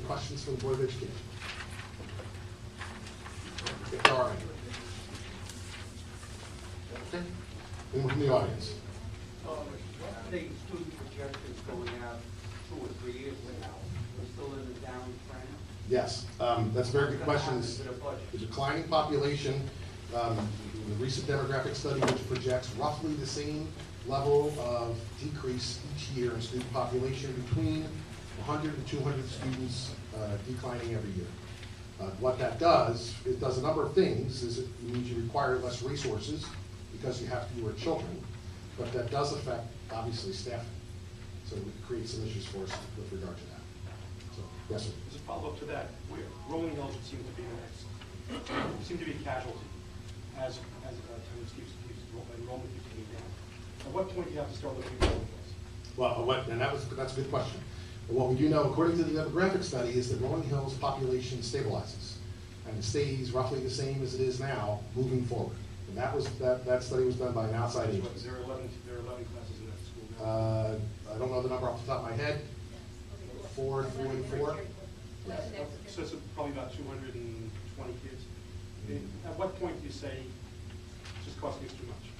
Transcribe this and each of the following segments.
questions from the Board of Education? If there are any. Okay. Anyone from the audience? What are the student projections going out 2 or 3 years from now? We're still in the downtrend? Yes, that's a very good question. What's gonna happen to the budget? The declining population, the recent demographic study which projects roughly the same level of decrease each year in student population, between 100 and 200 students declining every year. What that does, it does a number of things. It means you require less resources because you have fewer children, but that does affect, obviously, staffing. So it creates some issues for us with regard to that. So, yes, sir. As a follow-up to that, Rolling Hills would seem to be the next, seem to be a casualty as attendance enrollment keeps coming down. At what point do you have to start looking at Rolling Hills? Well, that's a good question. But what we do know, according to the demographic study, is that Rolling Hills population stabilizes, and it stays roughly the same as it is now, moving forward. And that study was done by an outside agency. There are 11 classes in that school now. I don't know the number off the top of my head. 4, 3, 4. Yes. So it's probably about 220 kids. At what point do you say it's just costing us too much?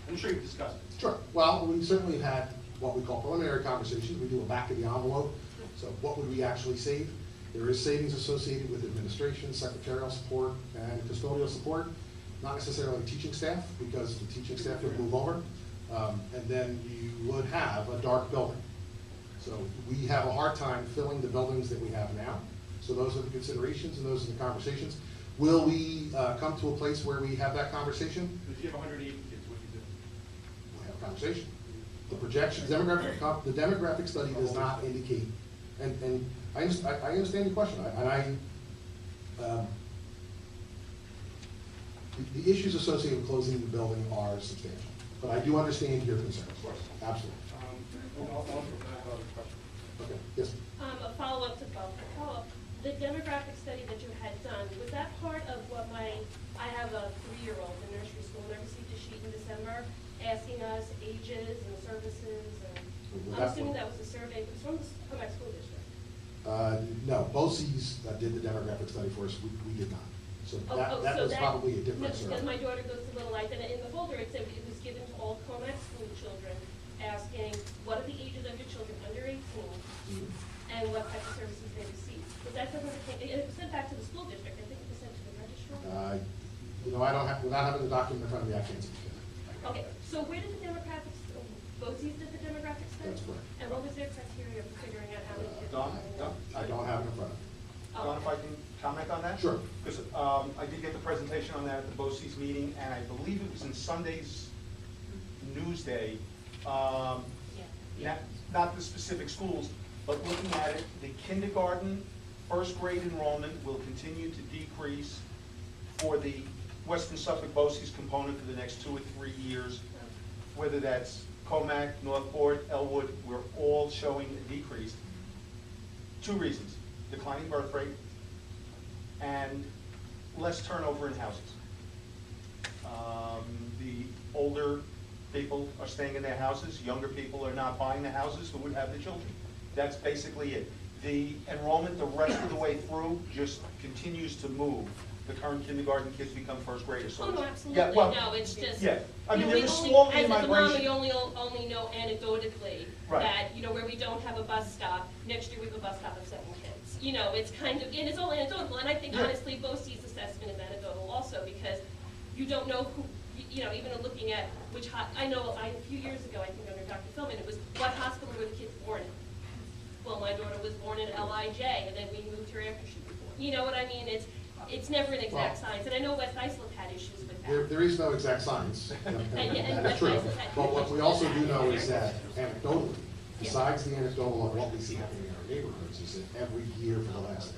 I'm sure you've discussed it. Sure. Well, we certainly had what we call preliminary conversations. We do a back of the envelope. So what would we actually save? There is savings associated with administration, secretarial support, and custodial support. Not necessarily teaching staff, because the teaching staff would move over. And then you would have a dark building. So we have a hard time filling the buildings that we have now. So those are the considerations and those are the conversations. Will we come to a place where we have that conversation? If you have 180 kids, what do you do? We'll have a conversation. The projections, the demographic study does not indicate, and I understand your question, the issues associated with closing the building are substantial, but I do understand your concerns. Of course. Absolutely. I'll have another question. Okay, yes. A follow-up to both. The demographic study that you had done, was that part of what I have a 3-year-old in nursery school, and I received a sheet in December asking us ages and services, and I'm assuming that was a survey, it was from the Commack School District. No, BOCES did the demographic study for us, we did not. So that was probably a different survey. Because my daughter goes to Little Light, and in the folder it said it was given to all Commack school children, asking what are the ages of your children under 18, and what type of services they receive. Was that something that came, it was sent back to the school district, I think it was sent to the registrar? I don't have, without having the document in front of me, I can't speak to that. Okay, so where did the demographics, BOCES did the demographic study? That's correct. And what was their criteria for figuring out how many kids? I don't have it in front of me. Don, if I can comment on that? Sure. Because I did get the presentation on that at the BOCES meeting, and I believe it was in Sunday's Newsday. Not the specific schools, but looking at it, the kindergarten, first grade enrollment will continue to decrease for the Western Suffolk BOCES component for the next 2 or 3 years. Whether that's Commack, Northport, Elwood, we're all showing a decrease. 2 reasons: declining birth rate and less turnover in houses. The older people are staying in their houses, younger people are not buying the houses who would have the children. That's basically it. The enrollment the rest of the way through just continues to move. The current kindergarten kids become first graders. So Oh, no, it's- absolutely, yeah, well, no, it's just. yeah. I mean, you know, there we is only- slowly as a mom, migration. we only know anecdotally Right. that, where we don't have a bus stop, next year we have a bus stop of 7 kids. It's kind of, and it's all anecdotal, and I think Yeah. honestly, BOCES assessment is anecdotal also, because you don't know who, even looking at which, I know, a few years ago, I think under Dr. Philman, it was, what hospital were the kids born in? Well, my daughter was born in LIJ, and then we moved her after she was born. You know what I mean? It's never an exact science, and I know West Islip had issues with that. There is no exact science. And That's true. West Islip had But what we also do know is issues. that anecdotally, besides the anecdotal of what we see happening in our neighborhoods, is that every year for the last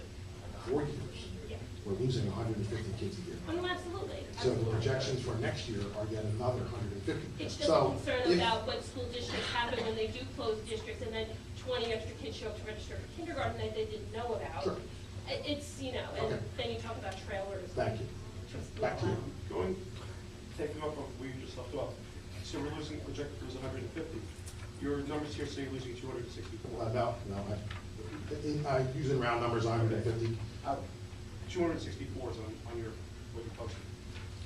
4 years, Yeah. we're losing 150 kids a year. Oh, no, absolutely. So the projections for next year are yet another 150. It's just a So concern if- about what school districts happen when they do close districts, and then 20 extra kids show up to register for kindergarten that they didn't know about. Sure. It's, and Okay. then you talk about trailers. Thank you. Back to you. Taking up on where you just left off. So we're losing, projected was 150. Your numbers here say you're losing 264. No, Using round numbers, 150. 264 is on your, what you posted.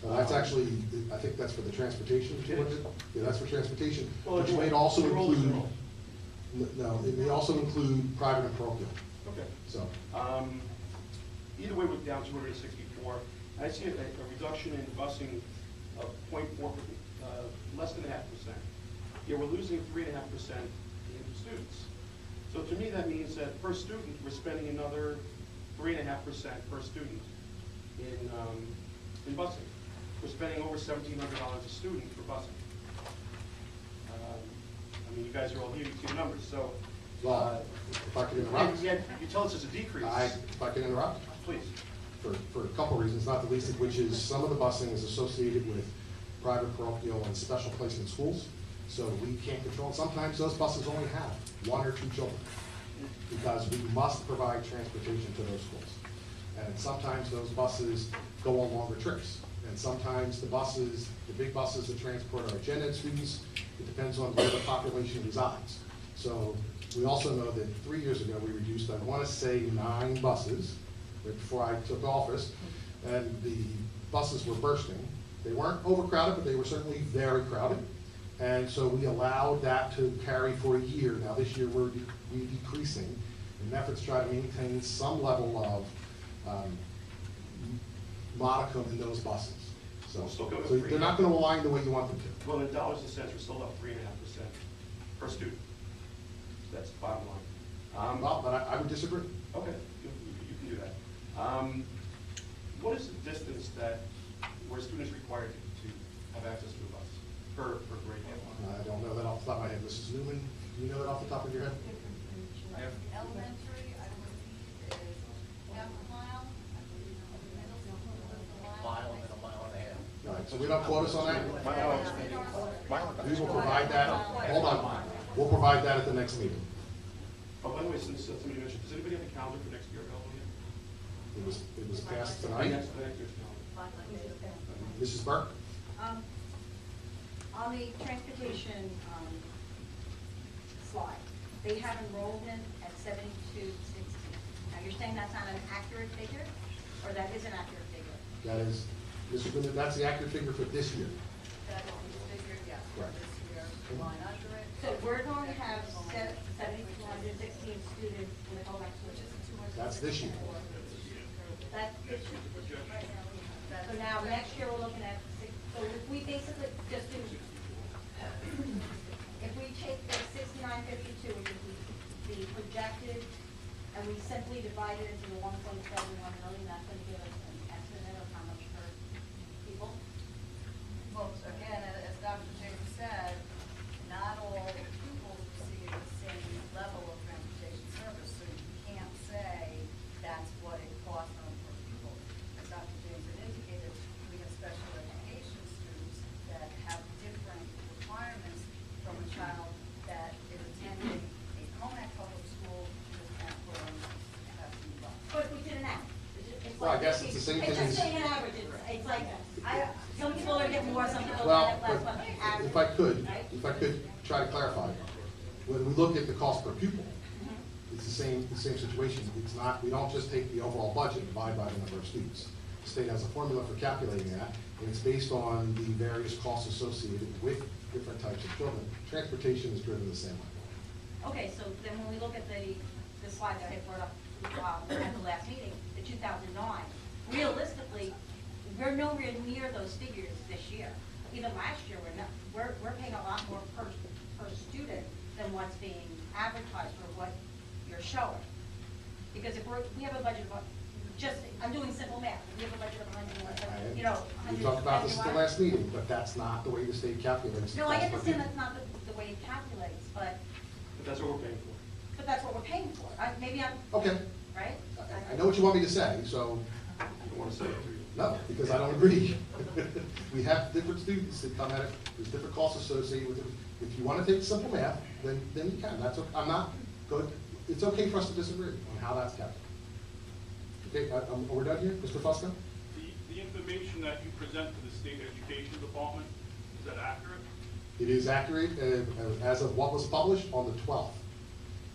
That's actually, I think that's for the transportation, 200? Yeah, that's for transportation, Well, which it's may also enrolled, it's include, enrolled. no, it may also include private and parochial, Okay. so. Either way, we're down 264. I see a reduction in busing of 0.4, less than 0.5%. Here, we're losing 3.5% in students. So to me, that means that per student, we're spending another 3.5% per student in busing. We're spending over $1,700 a student for busing. I mean, you guys are all here, you see the numbers, so. Well, if I could interrupt. And yet, you tell us it's a decrease. If I can interrupt, Please. for a couple of reasons, not the least of which is some of the busing is associated with private, parochial, and special placement schools, so we can't control. Sometimes those buses only have 1 or 2 children, because we must provide transportation to those schools. And sometimes those buses go on longer trips, and sometimes the buses, the big buses that transport our gen ed students, it depends on where the population resides. So we also know that 3 years ago, we reduced, I want to say, 9 buses right before I took office, and the buses were bursting. They weren't overcrowded, but they were certainly very crowded. And so we allowed that to carry for a year. Now this year, we're decreasing in an effort to try to maintain some level of modicum in those buses. So they're not going to align the way you want them to. Well, in dollars and cents, we're still up 3.5% per student. That's the bottom line. Well, but I would disagree. Okay, you can do that. What is the distance where a student is required to have access to a bus per grade? I don't know that off the top of my head. Mrs. Newman, do you know that off the top of your head? Elementary, I believe, is half a mile. I believe middle school is a mile. All right, so we don't quote us on that? We will provide that, hold on, we'll provide that at the next meeting. Oh, by the way, since somebody mentioned, does anybody have a calendar for next year available yet? It was passed tonight. Next year's calendar. Mrs. Burke? On the transportation slide, they have enrollment at 7260. Now, you're saying that's not an accurate figure, or that is an accurate figure? That is, Mrs. Newman, that's the accurate figure for this year. That is the figure, yes, for Correct. this year, line under it. So we're going to have 7,216 students in the Commack switches. That's this year. That's this year. So now, next year, we're looking at so if we basically just do, if we take the 6952, which is the projected, and we simply divide it into the 1.71 million, that's going to give us an estimate of how much per people. Well, again, as Dr. James said, not all pupils receive the same level of transportation service, so you can't say that's what it costs on per pupil. As Dr. James had indicated, we have special education students that have different requirements from a child that is attending a Commack public school who can't put on a passing bus. But if we did an average, it's Well, I like, guess it's the same thing It's just as- saying an average, it's like, some people are getting more, some people are Well, getting less, but but average. if I could try to clarify, when we look at the cost per pupil, it's the same situation. It's not, we don't just take the overall budget and divide by the number of students. The state has a formula for calculating that, and it's based on the various costs associated with different types of children. Transportation is driven the same way. Okay, so then when we look at the slide that I had brought up at the last meeting, the 2009, realistically, we're nowhere near those figures this year. Even last year, we're paying a lot more per student than what's being advertised or what you're showing. Because if we have a budget of, I'm doing simple math, we have a budget of 100, you know, We talked about this at the last meeting, but that's not the way the state calculates. the No, I cost per understand pupil. that's not the way it calculates, but But that's what we're paying for. that's what we're paying for. Maybe I'm, Okay, right? I know what you want me to say, so, I don't want to say it to you. no, because I don't agree. We have different students that come at it, there's different costs associated with it. If you want to take simple math, then you can, that's, I'm not, good. It's okay for us to disagree on how that's calculated. Okay, are we done here, Mr. Fusco? The information that you present to the State Education Department, is that accurate? It is accurate as of what was published on the 12th.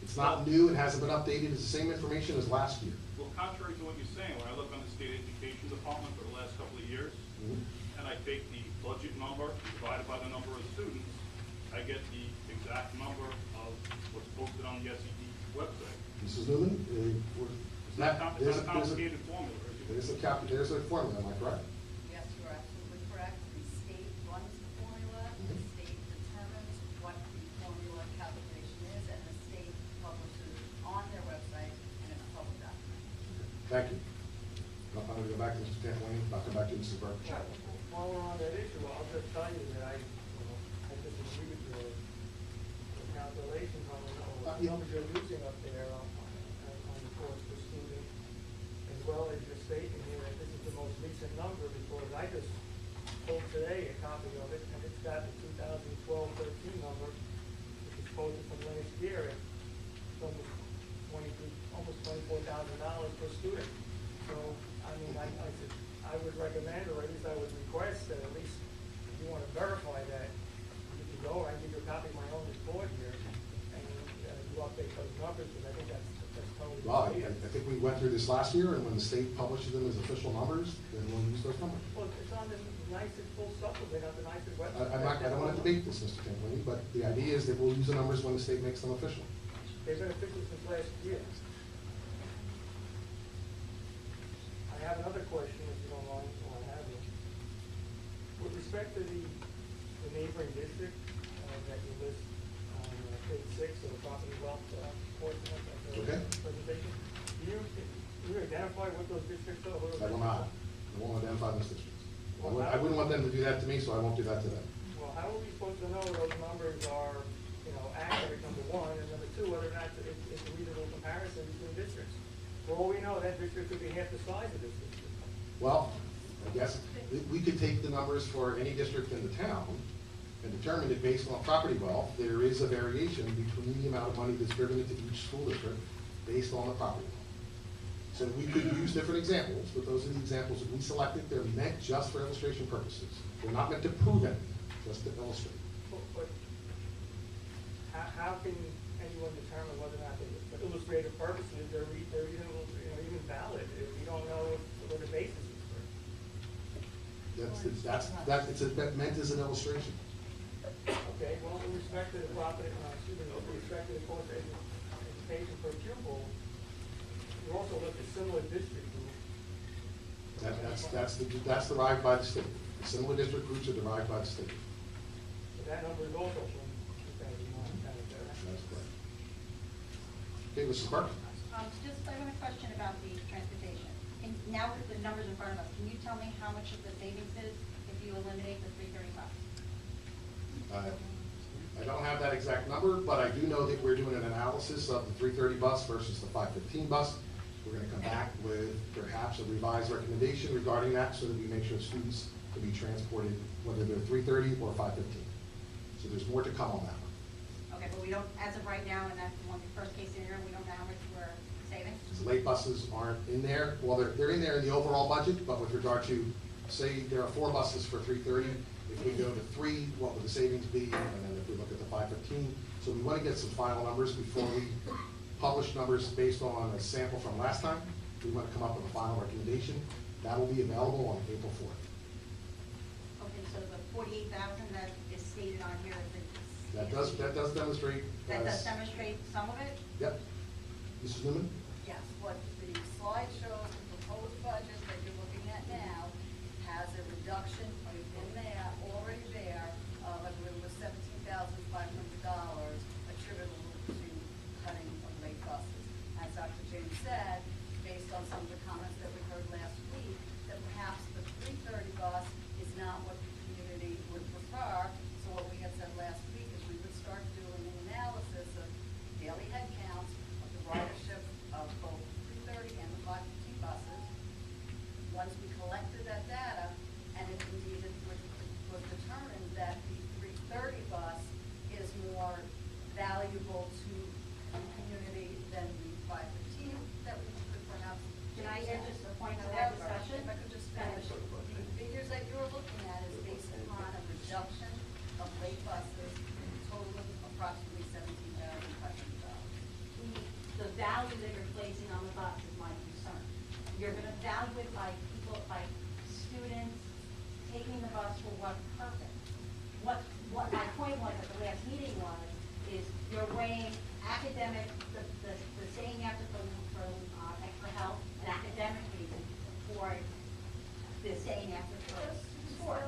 It's not new, it hasn't been updated, it's the same information as last year. Well, contrary to what you're saying, when I look on the state education department for the last couple of years, and I take the budget number divided by the number of students, I get the exact number of what's posted on the SED website. Mrs. Newman, It's not a complicated formula, is it? there's a formula, am I correct? Yes, you're absolutely correct. The state runs the formula, the state determines what the formula calculation is, and the state publishes it on their website, and it's a public document. Thank you. I'm going to go back to Mr. Tantling, I'll come back to Mrs. Burke. While we're on that issue, I'll just tell you that I disagree with your calculations on the numbers you're using up there on the cost per student, as well as you're stating here that this is the most recent number, because I just pulled today a copy of it, and it's got the 2012-13 number, which is posted from last year, at almost $24,000 per student. So, I mean, I would recommend, or at least I would request, that at least if you want to verify that, you can go, I give you a copy of my own report here, and you update those numbers, because I think that's totally. Well, I think we went through this last year, and when the state publishes them as official numbers, then we'll use those numbers. Well, it's on the nicest full supplement on the nicest website. I don't want to debate this, Mr. Tantling, but the idea is that we'll use the numbers when the state makes them official. They've been official since last year. I have another question, if you don't mind, while I have you. With respect to the neighboring district that you list on page 6 of the property wealth portion of the Okay. presentation, do you identify what those districts are? I will not. I won't identify those districts. I wouldn't want them to do that to me, so I won't do that to them. Well, how are we supposed to know those numbers are, accurate, number one, and number two, whether or not it's a reasonable comparison between districts? For all we know, that district could be half the size of this district. Well, I guess we could take the numbers for any district in the town and determine it based on property wealth. There is a variation between the amount of money that's driven into each school district based on the property wealth. So we could use different examples, but those are the examples that we selected. They're meant just for illustration purposes. They're not meant to prove anything, just to illustrate. But how can anyone determine whether or not for illustrative purposes they're even valid if you don't know what the basis is for it? It's meant as an illustration. Okay, well, with respect to the property, with respect to the cost of education per pupil, you also look at similar district groups. That's derived by the state. The similar district groups are derived by the state. But that number is also from 2009. That's correct. Okay, Mrs. Burke? Just, I have a question about the transportation. And now with the numbers in front of us, can you tell me how much of the savings is if you eliminate the 330 bucks? I don't have that exact number, but I do know that we're doing an analysis of the 330 bus versus the 515 bus. We're going to come back with perhaps a revised recommendation regarding that so that we make sure students can be transported, whether they're 330 or 515. So there's more to come on that one. Okay, but we don't, as of right now, in that one, the first case scenario, we don't know how much we're saving? The late buses aren't in there. Well, they're in there in the overall budget, but with regard to, say, there are 4 buses for 330. If we go to 3, what would the savings be? And then if we look at the 515. So we want to get some final numbers before we publish numbers based on a sample from last time. We want to come up with a final recommendation. That will be available on April 4th. Okay, so the 48,000 that is stated on here is That does demonstrate. that does demonstrate some of it? Yep. Mrs. Newman? Yes, what the slide shows, the proposed budget that you're looking at now has a reduction in there, already there, of, I believe it was $17,500 attributable to cutting of late buses. As Dr. James said, based on some of the comments that we heard last week, that perhaps the 330 bus is not what the community would prefer. So what we had said last week is we would start doing an analysis of daily head counts of the ridership of both 330 and the 515 buses. Once we collected that data, and if indeed it was determined that the 330 bus is more valuable to the community than the 515, that we could perhaps. Can I add just a point to that However, discussion? if I could just finish, the figures that you're looking at is based upon a reduction of late buses totaling approximately $17,500. you're gonna evaluate by people, by students taking the bus for what purpose. What my point was at the last meeting was, is you're weighing academic, the staying after for extra help, and academic reason for the staying after for sport.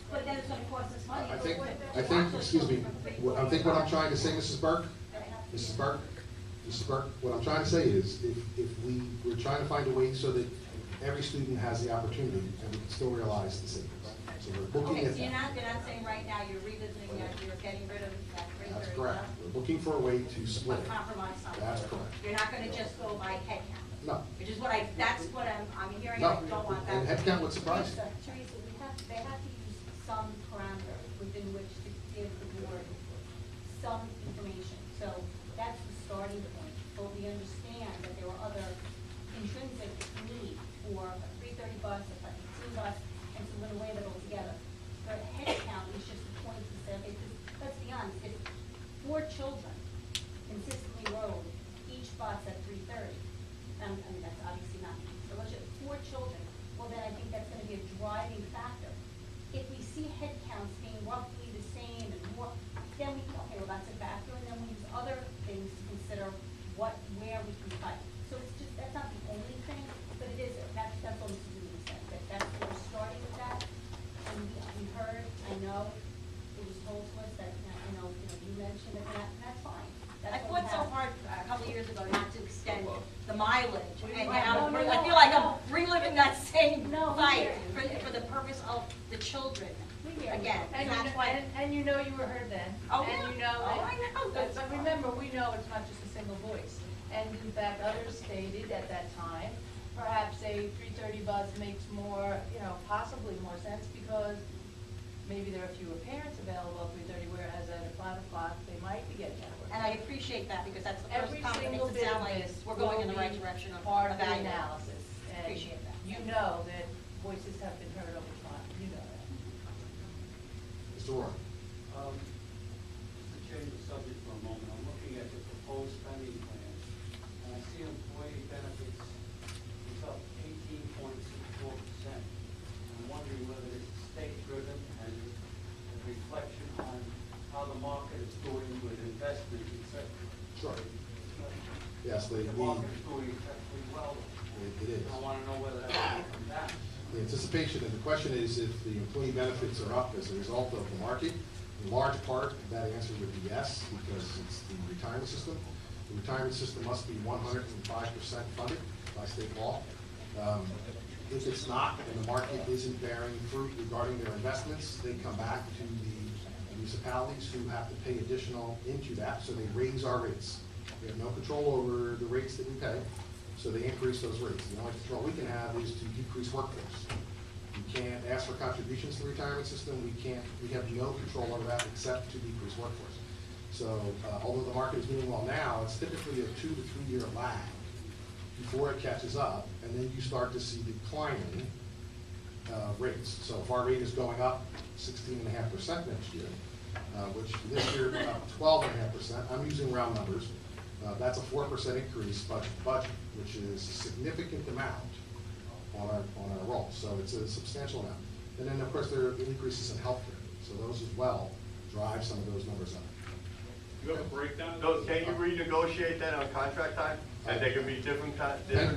But then it's gonna cost us money. I think, excuse me, I think what I'm trying to say, Mrs. Burke, what I'm trying to say is, if we're trying to find a way so that every student has the opportunity, and we can still realize the savings. So we're looking Okay, at so you're that. not saying right now you're revisiting that, you're getting rid of that 330. That's correct. We're looking for a way to split it. Compromise something. That's correct. You're not gonna just go by head count. No. Which is what that's what I'm hearing, No, I don't want that. and headcount would surprise you. Teresa, they have to use some parameters within which to give the board some information. So that's the starting point. But we understand that there are other intrinsic need for a 330 bus, a 15 bus, and so we're gonna weigh that all together. But head count is just a point to say, okay, let's be honest, if 4 children consistently rode each bus at 330, I mean, that's obviously not, so let's just, 4 children, well then I think that's gonna be a driving factor. If we see head counts being roughly the same and more, then we, okay, well, that's a factor, and then we use other things to consider where we can cut. So it's just, that's not the only thing, but it is, that's all Mrs. Newman said, that's, we're starting with that. And we heard, I know, it was told to us that, I know, you mentioned it, and that's fine. I That's what fought we so have. hard a couple of years ago not to extend the mileage, and Right. now No, I feel like I'm no. reliving that same No, we fight hear you. for the purpose of the children. We hear you. Again, and that's why. And you know you were heard then. Oh, And yeah. you know. Oh, I know. But remember, we know it's not just a single voice. And in fact, others stated at that time, perhaps a 330 bus makes more, possibly more sense because maybe there are fewer parents available at 330, whereas at 5 o'clock, they might be getting out of work. And I appreciate that, because that's the first Every comment single makes it bit sound of like this we're going in the will right be direction of part of the evaluating. analysis. And Appreciate that. You know that voices have been heard over time, you know that. Mr. Roy. Just to change the subject for a moment, I'm looking at the proposed spending plan, and I see employee benefits is up 18.64%. I'm wondering whether it's state-driven and a reflection on how the market is doing with investment, et cetera. Sure. Yes, The market is doing exceptionally well. it is. I want to know whether that's going to come down. The anticipation, and the question is if the employee benefits are up as a result of the market. In large part, that answer would be yes, because it's the retirement system. The retirement system must be 105% funded by state law. If it's not, and the market isn't bearing fruit regarding their investments, they come back to the municipalities who have to pay additional into that, so they raise our rates. We have no control over the rates that we pay, so they increase those rates. The only control we can have is to decrease workforce. We can't ask for contributions to the retirement system. We have no control over that except to decrease workforce. So although the market is doing well now, it's typically a 2 to 3 year lag before it catches up, and then you start to see declining rates. So if our rate is going up 16.5% next year, which this year went up 12.5%, I'm using round numbers, that's a 4% increase budget to budget, which is a significant amount on our roll. So it's a substantial amount. And then, of course, there are increases in healthcare. So those as well drive some of those numbers up. You have a breakdown? of So those? can you renegotiate that on contract time? And they can be different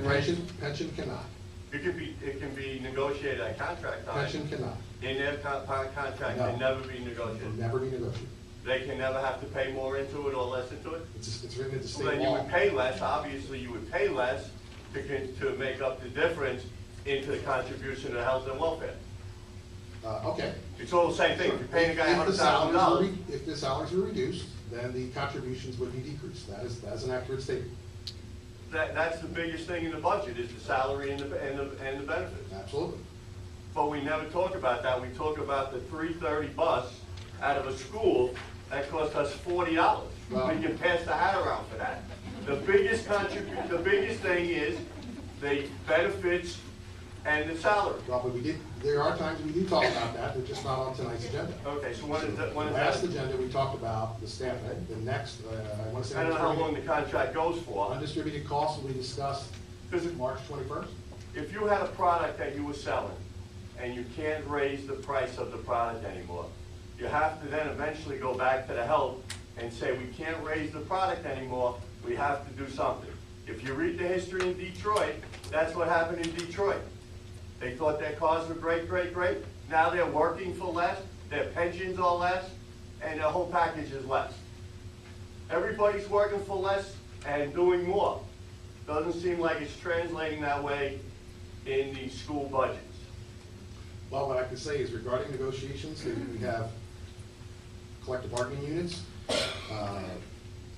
rates? Pension cannot. It can be negotiated at contract time. Pension cannot. In their contract, No. can never be It can negotiated. never be negotiated. They can never have to pay more into it or less into it? It's written into So state then you law. would pay less, obviously you would pay less to make up the difference into the contribution to health and welfare. Okay. It's all the same thing. If you're paying a guy If the salaries were $100,000. If the salaries were reduced, then the contributions would be decreased. That's an accurate statement. That's the biggest thing in the budget, is the salary and the benefits. Absolutely. But we never talk about that. We talk about the 330 bus out of a school that cost us $40. Well- We can pass the hat around for that. The biggest thing is the benefits and the salary. Well, but there are times we do talk about that, they're just not on tonight's agenda. Okay, so when is that? The last agenda, we talked about the staff ed. The next, I want to say. I don't know how long the contract goes for. Undistributed costs will be discussed March 21st. If you had a product that you were selling, and you can't raise the price of the product anymore, you have to then eventually go back to the health and say, we can't raise the product anymore, we have to do something. If you read the history in Detroit, that's what happened in Detroit. They thought their cars were great, great, great. Now they're working for less, their pensions are less, and their whole package is less. Everybody's working for less and doing more. Doesn't seem like it's translating that way in the school budgets. Well, what I can say is regarding negotiations, we have collective bargaining units,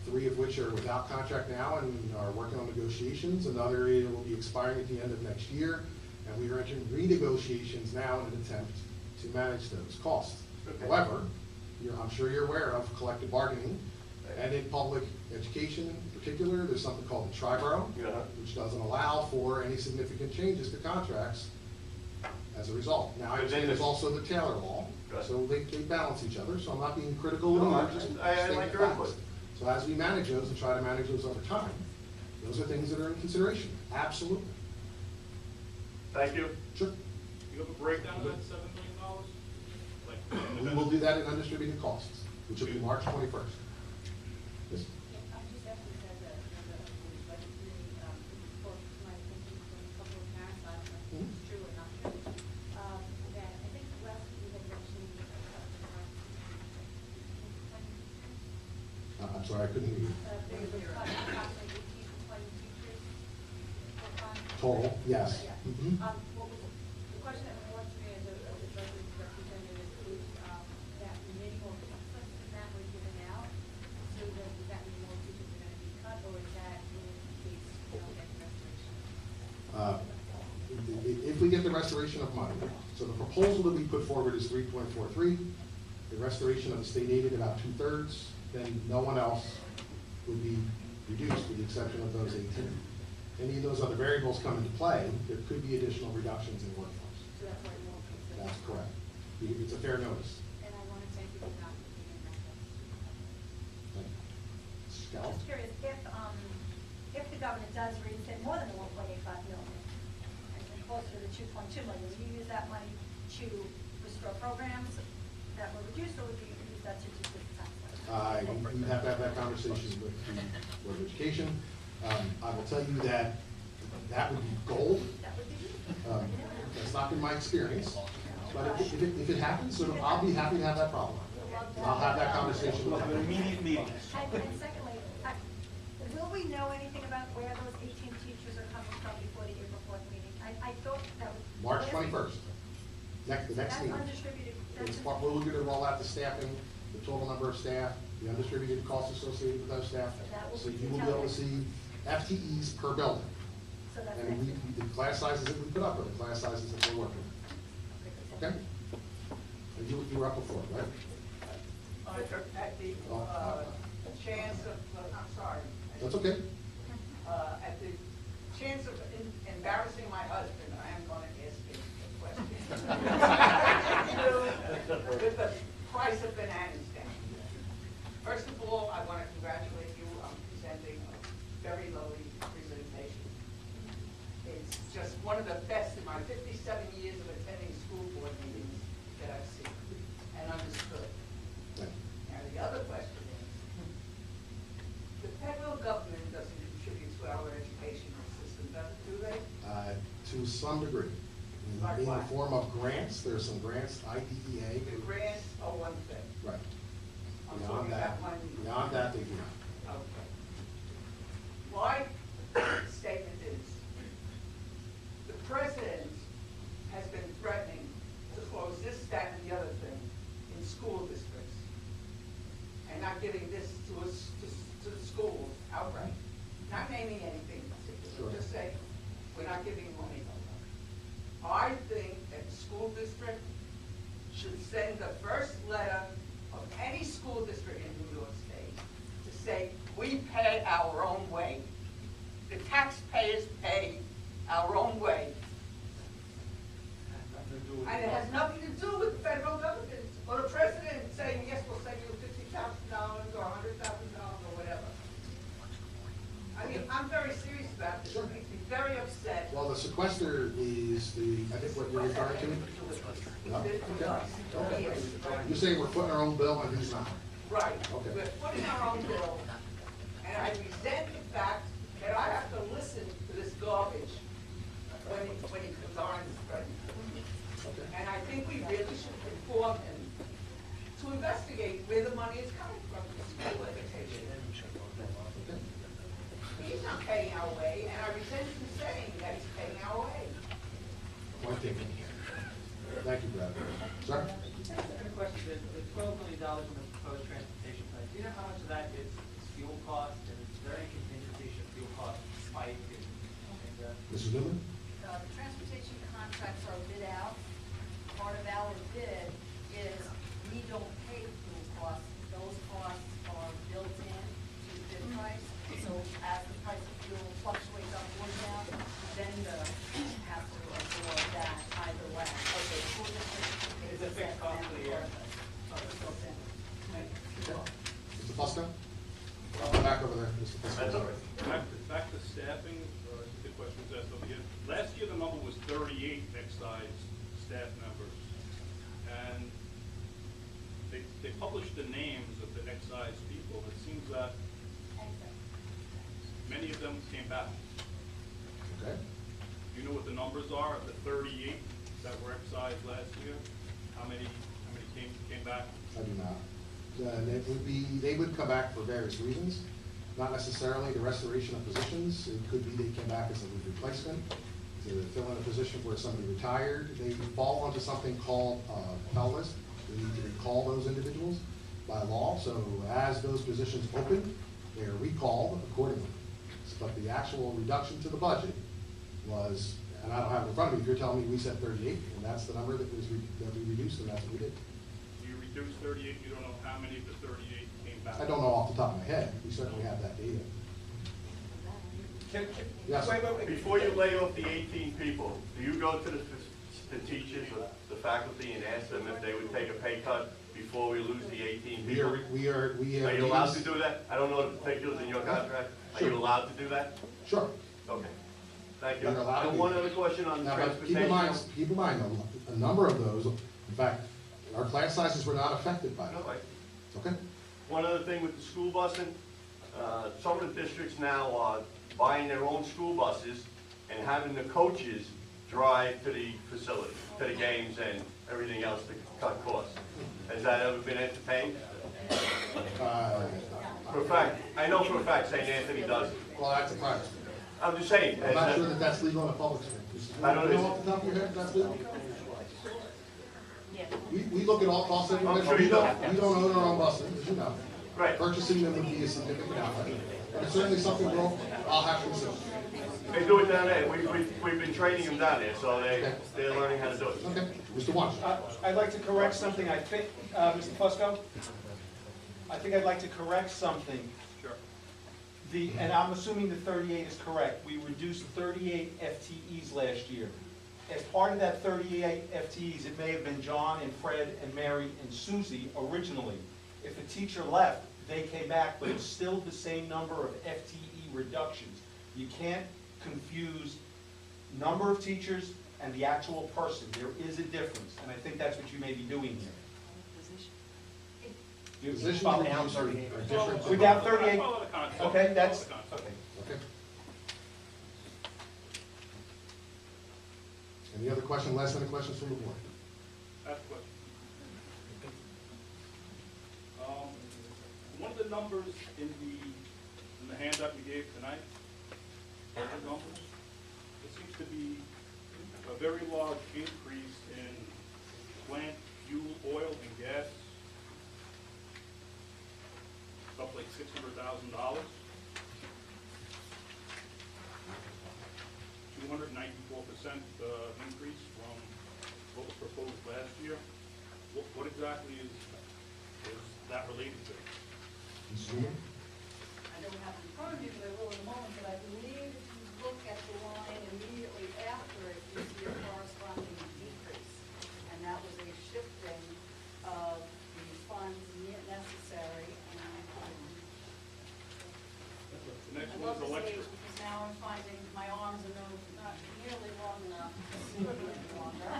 3 of which are without contract now and are working on negotiations. Another area will be expiring at the end of next year, and we are entering renegotiations now in an attempt to manage those costs. Okay. However, I'm sure you're aware of collective bargaining, and in public education in particular, there's something called the Triborough, Yeah. which doesn't allow for any significant changes to contracts as a result. Now, I But then understand there's it's- also the Taylor Law, Right. so they balance each other, so I'm not being critical of No, them, I- just I stating like the your facts. input. So as we manage those and try to manage those over time, those are things that are in consideration, absolutely. Thank you. Sure. You have a breakdown of that $7 million? Like, We will do that in undistributed costs, which will be March 21st. Yes. I'm just asking, as a budget committee, for my thinking from a couple of parents, I don't know if it's true or not true. That I think last week we had mentioned, I'm sorry, I couldn't hear you. there's approximately 18 to 20 teachers full-time. Total, yes. Yeah. Mhm. What was, the question that was to me as a budget representative is, that many more checklist that were given out, so that, does that mean more teachers are gonna be cut, or is that in case we don't get the restoration? If we get the restoration of money, so the proposal that we put forward is 3.43, the restoration of the state aid at about 2/3, then no one else would be reduced with the exception of those 18. Any of those other variables come into play, there could be additional reductions in workforce. So that's why more considered. That's correct. It's a fair notice. And I want to thank you for not giving that. Thank you. Scal? Just curious, if the government does reinstate more than the 1.85 million, and closer to the 2.2 million, will you use that money to restore programs that were reduced, or would you use that to decrease the tax rate? We have to have that conversation with the Board of Education. I will tell you that that would be gold. That would be, That's not been my experience, but if it happens, sort of, I'll be happy to have that problem. And I'll have that conversation We'll with have an them. immediate meeting. and secondly, will we know anything about where those 18 teachers are coming from before the April 4th meeting? I thought that was. March 21st, the next That's meeting. undistributed. We're looking to roll out the staffing, the total number of staff, the undistributed costs associated with those staff. That will So be you will be able to see FTEs per building. So that's And next year. the class sizes that we put up are the class sizes that we're working with. Okay? And you were up before, right? At the chance of, I'm sorry. That's okay. At the chance of embarrassing my husband, I am going to ask him a question. With the price of bananas down. First of all, I want to congratulate you on presenting a very lovely presentation. It's just one of the best in my 57 years of attending school board meetings that I've seen and understood. Thank you. Now, the other question is, the federal government doesn't contribute to our educational system, does it, do they? To some degree. Like In the what? form of grants, there's some grants, IDEA. The grants are one thing. Right. I'm Beyond talking that, about money. beyond that, they do not. Okay. My statement is, the president has been threatening to close this, that, and the other thing in school districts, and not giving this to us, to the schools outright. Not naming anything in particular, Sure. just saying, we're not giving money. I think that the school district should send the first letter of any school district in New York State to say, we pay our own way. The taxpayers pay our own way And it has nothing to do with the federal government or the president saying, yes, we'll send you $50,000 or $100,000 or whatever. I mean, I'm very serious about this. It makes me very upset. Well, the sequester is the, I think what you're referring to? No? Okay. You're saying we're putting our own bill and who's not? Right. Okay. We're putting our own bill, and I resent the fact that I have to listen to this garbage when he comes on and spread. Okay. And I think we really should inform him to investigate where the money is coming from for school education. He's not paying our way, and I resent him saying that he's paying our way. Point taken. Thank you, Brad. Sir? Second question, the $12 million in the proposed transportation plan, do you know how much of that is fuel cost, and is there any contingency should fuel costs spike? Mrs. Newman? The transportation contracts are bid out. Part of our bid is we don't pay fuel costs. Those costs are built in to the bid price. So as the price of fuel fluctuates up or down, the vendor has to absorb that either way. Okay. Is it fixed cost for the year? Mr. Fusco? Back over there, Mr. Fusco. That's all right. Back to staffing, the question was asked over here. Last year, the number was 38 excise staff members. And they published the names of the excise people. It seems that many of them came back. Okay. Do you know what the numbers are of the 38 that were excised last year? How many came back? I do not. They would come back for various reasons, not necessarily the restoration of positions. It could be they came back as a replacement, to fill in a position where somebody retired. They fall onto something called call list. We need to recall those individuals by law. So as those positions open, they are recalled accordingly. But the actual reduction to the budget was, and I don't have it in front of me, if you're telling me we said 38, and that's the number that we reduced, and that's what we did. You reduced 38, you don't know how many of the 38 came back? I don't know off the top of my head. We certainly have that data. Yes. Wait. Before you lay off the 18 people, do you go to the teachers or the faculty and ask them if they would take a pay cut before we lose the 18 people? Are Are you allowed to do that? I don't know the particulars in your contract. Are you Sure. allowed to do that? Sure. Okay. Thank you. You're allowed to And do one that. other question on Now, but keep transportation. in mind, a number of those, in fact, our class sizes were not affected by No, that. right. Okay? One other thing with the school busing, some of the districts now are buying their own school buses and having the coaches drive to the facility, to the games and everything else to cut costs. Has that ever been entertained? For a fact, I know for a fact St. Anthony does it. Well, that's a private school. I'm just saying. I'm not sure that that's legal in a public school. I don't know. You know off the top of your head if that's legal? Yeah. We look at all costs of I'm sure you we don't. don't own our own buses, as you know. Right. Purchasing them would be a significant outlay. But it's certainly something I'll have to consider. They do it down there. We've been training them down there, so they're learning how to do it. Okay, Mr. Watts. I'd like to correct something, I think, Mr. Fusco? I think I'd like to correct something. Sure. And I'm assuming the 38 is correct. We reduced 38 FTEs last year. As part of that 38 FTEs, it may have been John and Fred and Mary and Susie originally. If a teacher left, they came back, but it's still the same number of FTE reductions. You can't confuse number of teachers and the actual person. There is a difference, and I think that's what you may be doing here. Positions Follow- reduced are different. We're down 38. Follow the concept. Okay, that's, Follow the concept. okay. Okay. Any other question, last minute questions from the board? That's the question. One of the numbers in the handout you gave tonight, budget numbers, it seems to be a very large increase in plant fuel, oil, and gas. It's up like $600,000. 294% increase from what was proposed last year. What exactly is that related to? Mrs. Newman? I don't have it in front of me, but I will in a moment, but I believe if you look at the line immediately after it, you see a corresponding decrease. electric. because now I'm finding my arms are not nearly long enough, scribbling longer.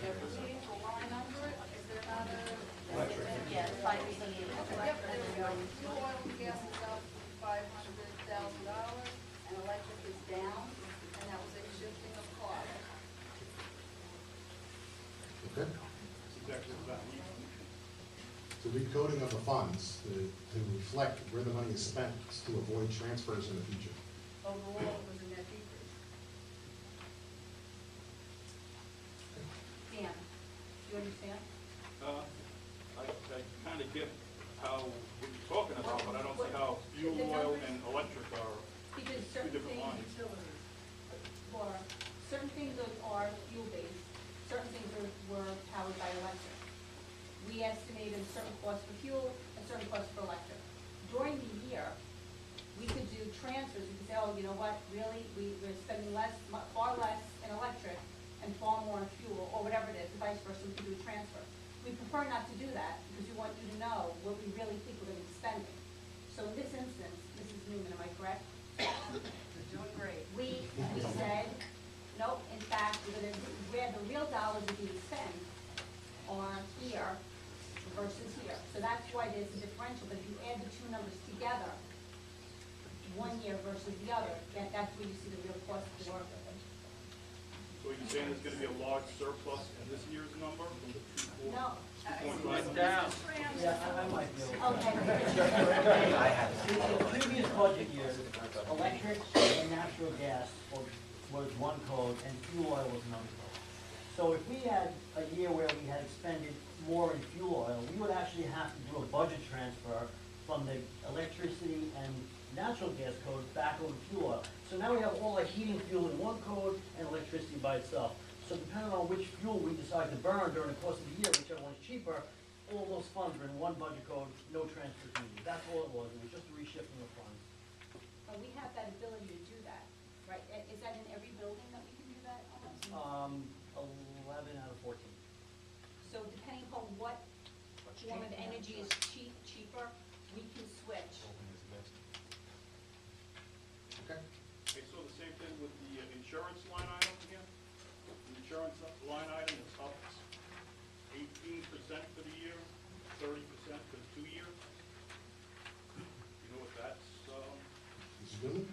There was a line under it, is there another? Electric. Yeah, 588. Yep, there we go. Fuel, oil, and gas is up $500,000, and electric is down, and that was a shifting of cost. Okay? That's exactly what that means. So recoding of the funds to reflect where the money is spent to avoid transfers in the future. Overall, it was a net decrease. Dan, do you understand? I kind of get how, what you're talking about, but I don't see how fuel, oil, and electric are Because two certain different lines. things, or certain things are fuel-based, certain things were powered by electric. We estimated certain costs for fuel and certain costs for electric. During the year, we could do transfers, we could say, oh, you know what, really, we're spending far less in electric and far more in fuel, or whatever it is, vice versa, we could do a transfer. We prefer not to do that, because we want you to know what we really think we're gonna be spending. So in this instance, Mrs. Newman, am I correct? Doing great. We said, nope, in fact, where the real dollars are being spent are here versus here. So that's why there's a differential, but if you add the two numbers together, one year versus the other, that's where you see the real cost of the work. So you're saying there's gonna be a large surplus in this year's number from the 2.4? No. 2.5? Down. Yeah, I might be able to. Okay. In previous budget years, electric and natural gas was one code and fuel oil was another code. So if we had a year where we had expended more in fuel oil, we would actually have to do a budget transfer from the electricity and natural gas code back over to fuel oil. So now we have all our heating fuel in one code and electricity by itself. So depending on which fuel we decide to burn during the course of the year, whichever one's cheaper, all those funds are in one budget code, no transfers needed. That's all it was. It was just a reshifting of funds. But we have that ability to do that, right? Is that in every building that we can do that almost? 11 out of 14. So depending on what form of energy is cheaper, we can switch. Okay? Okay, so the same thing with the insurance line item again? The insurance line item is up 18% for the year, 30% for the 2 years. You know what that's, Mrs. Newman?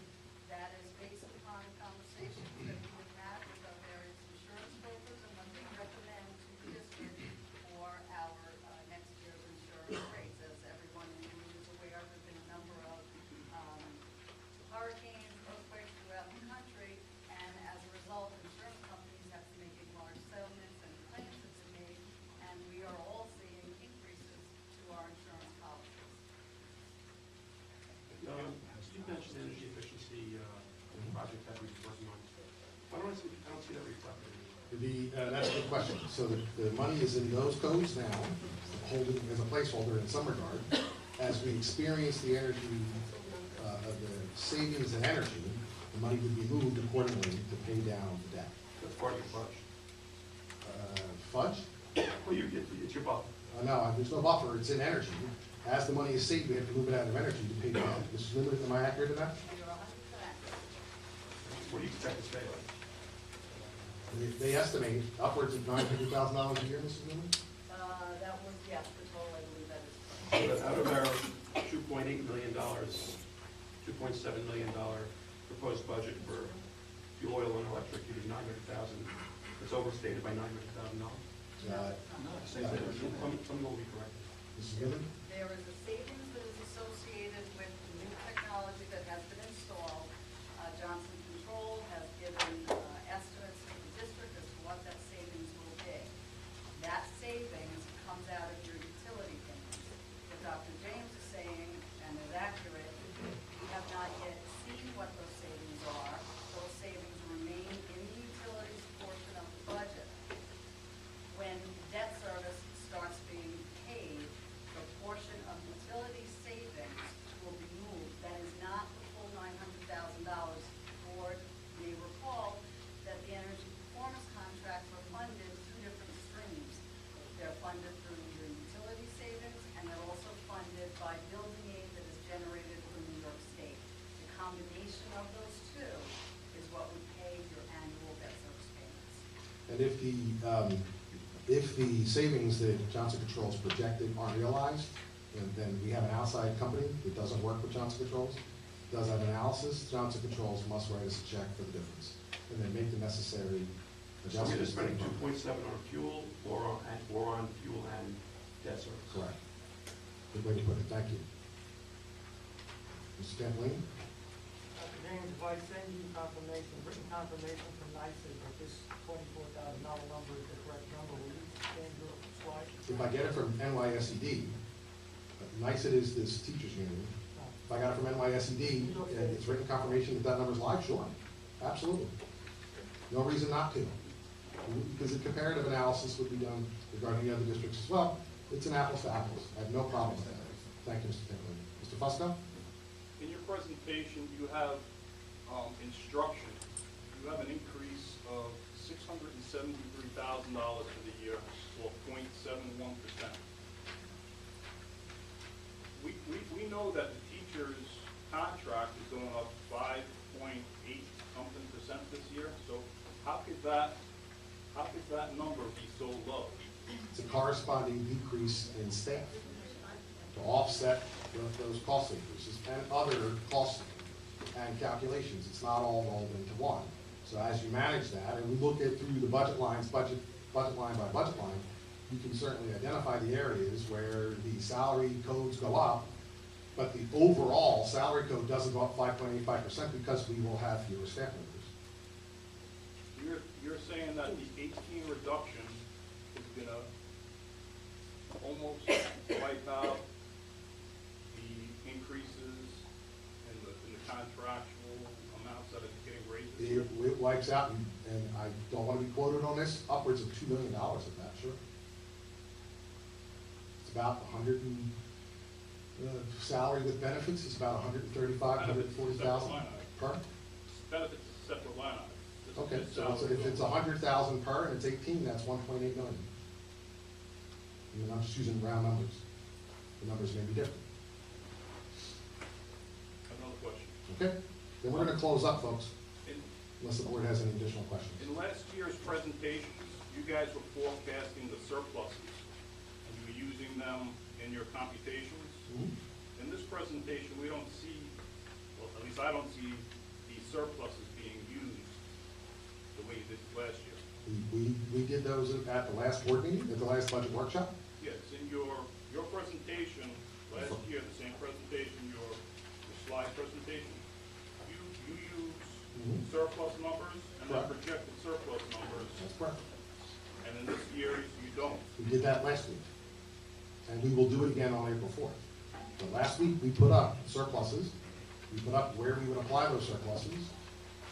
That is based upon conversations that we have had with our various insurance brokers and what they recommend to the district for our next year's insurance rates. As everyone in the room is aware, there have been a number of hurricanes, earthquakes throughout the country, and as a result, insurance companies have to make large settlements and claims have been made, and we are all seeing increases to our insurance policies. Steve mentioned energy efficiency project that we're working on. I don't see that reflected. That's a good question. So the money is in those codes now, holding as a placeholder in some regard. As we experience the energy, the savings in energy, the money would be moved accordingly to pay down the debt. That's part of your Fudge? Well, it's your buffer. No, there's no buffer, it's in energy. As the money is saved, we have to move it out of energy to pay the debt. Mrs. Newman, am I accurate in that? You're 100% accurate. What do you expect to stay like? They estimate upwards of $900,000 a year, Mrs. Newman? That was, yes, the total, I believe that is correct. Out of our $2.8 million, $2.7 million proposed budget for fuel, oil, and electric, you did $900,000. It's overstated by $900,000. Some will be corrected. Mrs. Newman? There is a savings that is associated with the new technology that has been installed. Johnson Control has given estimates to the district as to what that savings will be. That savings comes out of your utility payments. What Dr. James is saying, and is accurate, we have not yet seen what those savings are. Those savings remain in the utilities portion of the budget. When debt service starts being paid, the portion of utility savings will be moved. That is not the combination of those two is what would pay your annual debt service payments. And if the savings that Johnson Controls projected aren't realized, then we have an outside company that doesn't work with Johnson Controls, does that analysis, Johnson Controls must write us a check for the difference, and then make the necessary So we're adjustments. just spending 2.7 on fuel or on fuel and debt service. Correct. Good way to put it, thank you. Mr. Campolini? Dr. James, if I send you confirmation, written confirmation from NICEAG that this $24,000 number is the correct number, will you send your slide? If I get it from NYSED, NICEAD is this teacher's union. If I got it from NYSED, and it's written confirmation that that number's live, sure, absolutely. No reason not to. Because a comparative analysis would be done regarding the other districts as well. It's an apples to apples. I have no problem with that. Thank you, Mr. Campolini. Mr. Fusco? In your presentation, you have instruction. You have an increase of $673,000 for the year, or 0.71%. We know that the teacher's contract is going up 5.8% this year, so how could that number be so low? It's a corresponding decrease in staff to offset those cost increases and other costs and calculations. It's not all rolled into one. So as you manage that, and we look at through the budget lines, budget line by budget line, you can certainly identify the areas where the salary codes go up, but the overall salary code doesn't go up 5.85% because we will have fewer staff members. You're saying that the 18 reduction is gonna almost wipe out the increases in the contractual amounts that are getting raised? It wipes out, and I don't want to be quoted on this, upwards of $2 million of that, sure. It's about 100 and, salary with benefits is about 135, 140,000 per. Benefits is a separate line item. This is Okay, just so salary. if it's 100,000 per and it's 18, that's 1.8 million. And I'm just using round numbers. The numbers may be different. Another question. Okay? Then we're going to close up, folks, In, unless the board has any additional questions. in last year's presentations, you guys were forecasting the surpluses, and you were using them in your computations. Mhm. In this presentation, we don't see, well, at least I don't see the surpluses being used the way you did last year. We did those at the last board meeting, at the last budget workshop. Yes, in your presentation, last year, the same presentation, your slide presentation, you use surplus numbers and then Correct. projected surplus numbers, That's correct. and in this year, you don't. We did that last week. And we will do it again on April 4th. But last week, we put up surpluses. We put up where we would apply those surpluses.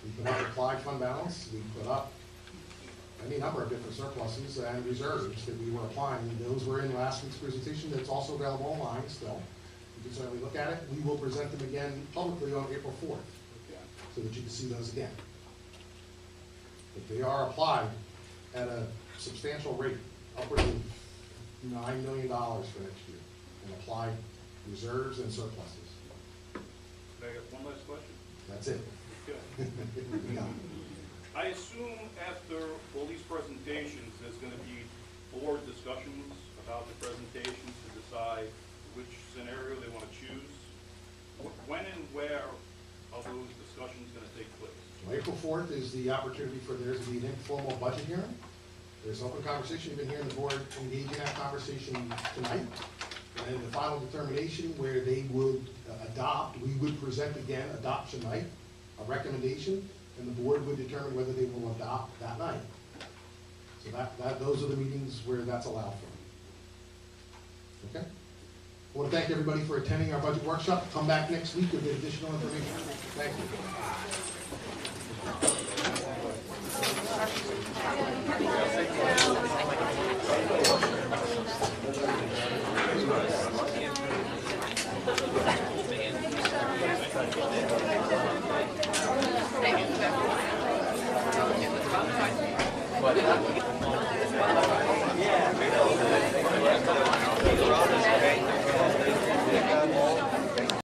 We put up applied fund balance. We put up any number of different surpluses and reserves that we were applying. Those were in last week's presentation. That's also available online still. You can certainly look at it. We will present them again publicly on April 4th so that you can see those again. But they are applied at a substantial rate, upwards of $9 million for next year, and applied reserves and surpluses. Can I get one last question? That's it. Okay. Yeah. I assume after all these presentations, there's gonna be board discussions about the presentations to decide which scenario they wanna choose. When and where are those discussions gonna take place? So April 4th is the opportunity for there to be an informal budget hearing. There's open conversation. You've been hearing the board engage in that conversation tonight. And then the final determination where they would adopt, we would present again, adoption night, a recommendation, and the board would determine whether they will adopt that night. So those are the meetings where that's allowed for. Okay? I want to thank everybody for attending our budget workshop. Come back next week with additional information. Thank you.